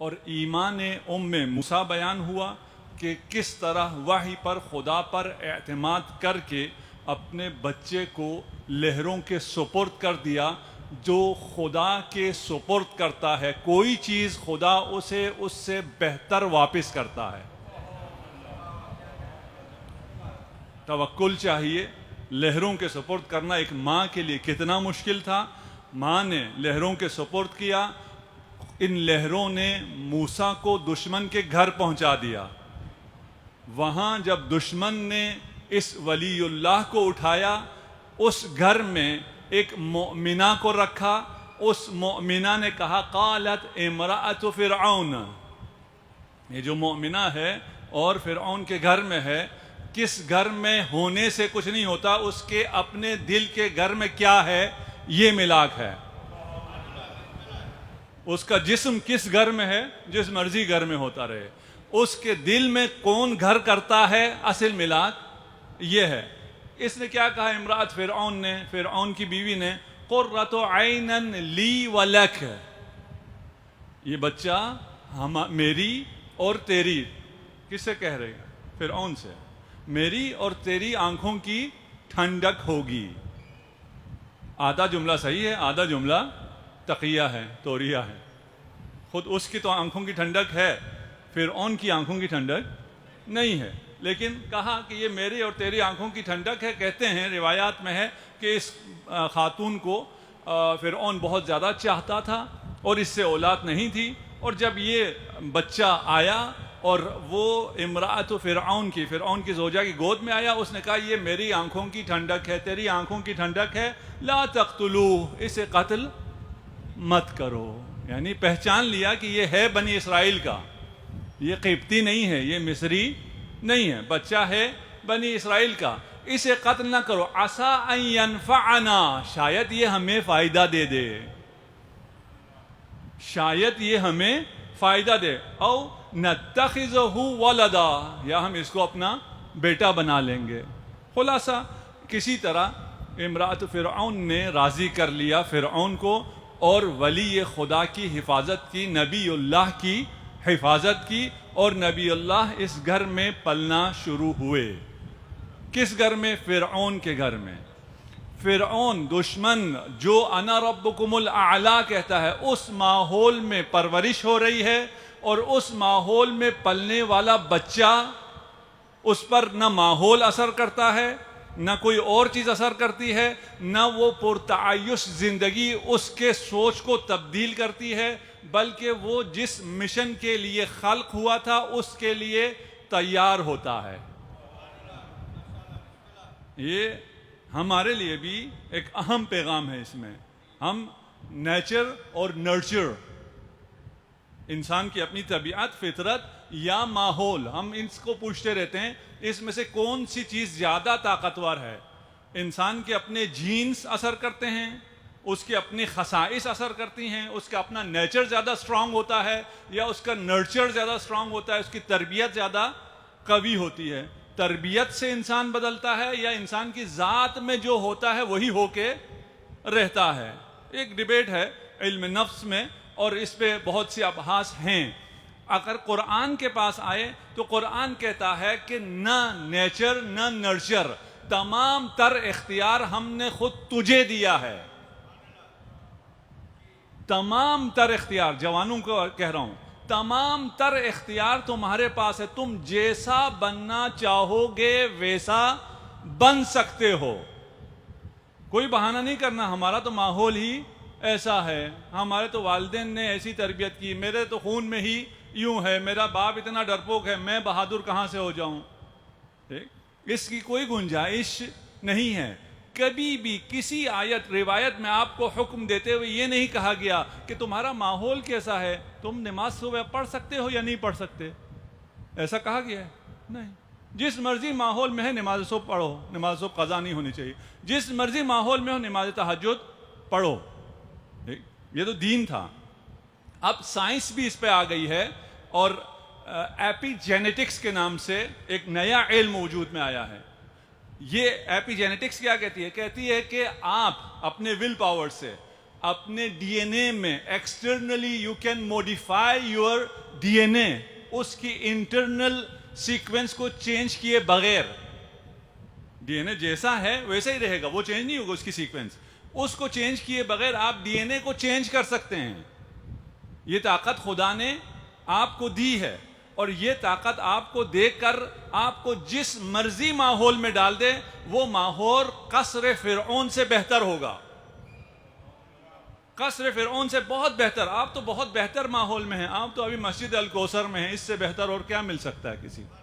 اور ایمان موسیٰ بیان ہوا کہ کس طرح وحی پر خدا پر اعتماد کر کے اپنے بچے کو لہروں کے سپرد کر دیا. جو خدا کے سپرد کرتا ہے کوئی چیز خدا اسے اس سے بہتر واپس کرتا ہے. توکل چاہیے. لہروں کے سپرد کرنا ایک ماں کے لیے کتنا مشکل تھا. ماں نے لہروں کے سپرد کیا. ان لہروں نے موسیٰ کو دشمن کے گھر پہنچا دیا. وہاں جب دشمن نے اس ولی اللہ کو اٹھایا, اس گھر میں ایک مؤمنہ کو رکھا. اس مؤمنہ نے کہا قالت امرأۃ فرعون. یہ جو مؤمنہ ہے اور فرعون کے گھر میں ہے. کس گھر میں ہونے سے کچھ نہیں ہوتا, اس کے اپنے دل کے گھر میں کیا ہے یہ ملاک ہے. اس کا جسم کس گھر میں ہے, جس مرضی گھر میں ہوتا رہے. اس کے دل میں کون گھر کرتا ہے, اصل ملاک یہ ہے. اس نے کیا کہا امرأت فرعون نے, فرعون کی بیوی نے, قرۃ عین لی ولک. یہ بچہ میری اور تیری. کس سے کہہ رہے ہیں؟ فرعون سے. میری اور تیری آنکھوں کی ٹھنڈک ہوگی. آدھا جملہ صحیح ہے, آدھا جملہ تقیہ ہے, توریہ ہے. خود اس کی تو آنکھوں کی ٹھنڈک ہے, فرعون کی آنکھوں کی ٹھنڈک نہیں ہے. لیکن کہا کہ یہ میری اور تیری آنکھوں کی ٹھنڈک ہے. کہتے ہیں روایات میں ہے کہ اس خاتون کو فرعون بہت زیادہ چاہتا تھا اور اس سے اولاد نہیں تھی. اور جب یہ بچہ آیا اور وہ امرأۃ فرعون کی زوجہ کی گود میں آیا, اس نے کہا یہ میری آنکھوں کی ٹھنڈک ہے, تیری آنکھوں کی ٹھنڈک ہے. لا تقتلوہ, اسے قتل مت کرو. یعنی پہچان لیا کہ یہ ہے بنی اسرائیل کا, یہ قبطی نہیں ہے, یہ مصری نہیں ہے, بچہ ہے بنی اسرائیل کا. اسے قتل نہ کرو. عسیٰ ان ینفعنا, شاید یہ ہمیں فائدہ دے دے, شاید یہ ہمیں فائدہ دے. او نتخذہ ولدا, یا ہم اس کو اپنا بیٹا بنا لیں گے. خلاصہ کسی طرح امرأت فرعون نے راضی کر لیا فرعون کو, اور ولی خدا کی حفاظت کی, نبی اللہ کی حفاظت کی, اور نبی اللہ اس گھر میں پلنا شروع ہوئے. کس گھر میں؟ فرعون کے گھر میں. فرعون دشمن جو انا ربکم الاعلی کہتا ہے, اس ماحول میں پرورش ہو رہی ہے, اور اس ماحول میں پلنے والا بچہ, اس پر نہ ماحول اثر کرتا ہے, نہ کوئی اور چیز اثر کرتی ہے, نہ وہ پرتعیش زندگی اس کے سوچ کو تبدیل کرتی ہے, بلکہ وہ جس مشن کے لیے خلق ہوا تھا اس کے لیے تیار ہوتا ہے. یہ ہمارے لیے بھی ایک اہم پیغام ہے. اس میں ہم نیچر اور نرچر, انسان کی اپنی طبیعت, فطرت یا ماحول, ہم اس کو پوچھتے رہتے ہیں اس میں سے کون سی چیز زیادہ طاقتور ہے. انسان کے اپنے جینز اثر کرتے ہیں, اس کے اپنی خصائص اثر کرتی ہیں, اس کا اپنا نیچر زیادہ سٹرونگ ہوتا ہے, یا اس کا نرچر زیادہ سٹرونگ ہوتا ہے, اس کی تربیت زیادہ قوی ہوتی ہے. تربیت سے انسان بدلتا ہے, یا انسان کی ذات میں جو ہوتا ہے وہی ہو کے رہتا ہے. ایک ڈیبیٹ ہے علم نفس میں, اور اس پہ بہت سی ابحاث ہیں. اگر قرآن کے پاس آئے تو قرآن کہتا ہے کہ نہ نیچر نہ نرچر, تمام تر اختیار ہم نے خود تجھے دیا ہے. تمام تر اختیار, جوانوں کو کہہ رہا ہوں, تمام تر اختیار تمہارے پاس ہے. تم جیسا بننا چاہو گے ویسا بن سکتے ہو. کوئی بہانہ نہیں کرنا ہمارا تو ماحول ہی ایسا ہے, ہمارے تو والدین نے ایسی تربیت کی, میرے تو خون میں ہی یوں ہے, میرا باپ اتنا ڈرپوک ہے, میں بہادر کہاں سے ہو جاؤں. اس کی کوئی گنجائش نہیں ہے. کبھی بھی کسی آیت روایت میں آپ کو حکم دیتے ہوئے یہ نہیں کہا گیا کہ تمہارا ماحول کیسا ہے, تم نماز صبح پڑھ سکتے ہو یا نہیں پڑھ سکتے. ایسا کہا گیا ہے؟ نہیں. جس مرضی ماحول میں ہے نماز صبح پڑھو, نماز صبح قضا نہیں ہونی چاہیے. جس مرضی ماحول میں ہو نماز تہجد پڑھو. یہ تو دین تھا. اب سائنس بھی اس پہ آ گئی ہے, اور ایپی جینیٹکس کے نام سے ایک نیا علم وجود میں آیا ہے. یہ ایپی جینیٹکس کیا کہتی ہے؟ کہتی ہے کہ آپ اپنے ول پاور سے اپنے ڈی این اے میں externally you can modify your D N A, اس کی انٹرنل سیکوینس کو چینج کیے بغیر، ڈی این اے جیسا ہے ویسا ہی رہے گا، وہ چینج نہیں ہوگا اس کی سیکوینس، اس کو چینج کیے بغیر آپ ڈی این اے کو چینج کر سکتے ہیں. یہ طاقت خدا نے آپ کو دی ہے، اور یہ طاقت آپ کو دے کر آپ کو جس مرضی ماحول میں ڈال دے وہ ماحول قصر فرعون سے بہتر ہوگا، قصر فرعون سے بہت بہتر. آپ تو بہت بہتر ماحول میں ہیں، آپ تو ابھی مسجد الکوثر میں ہیں، اس سے بہتر اور کیا مل سکتا ہے کسی کو؟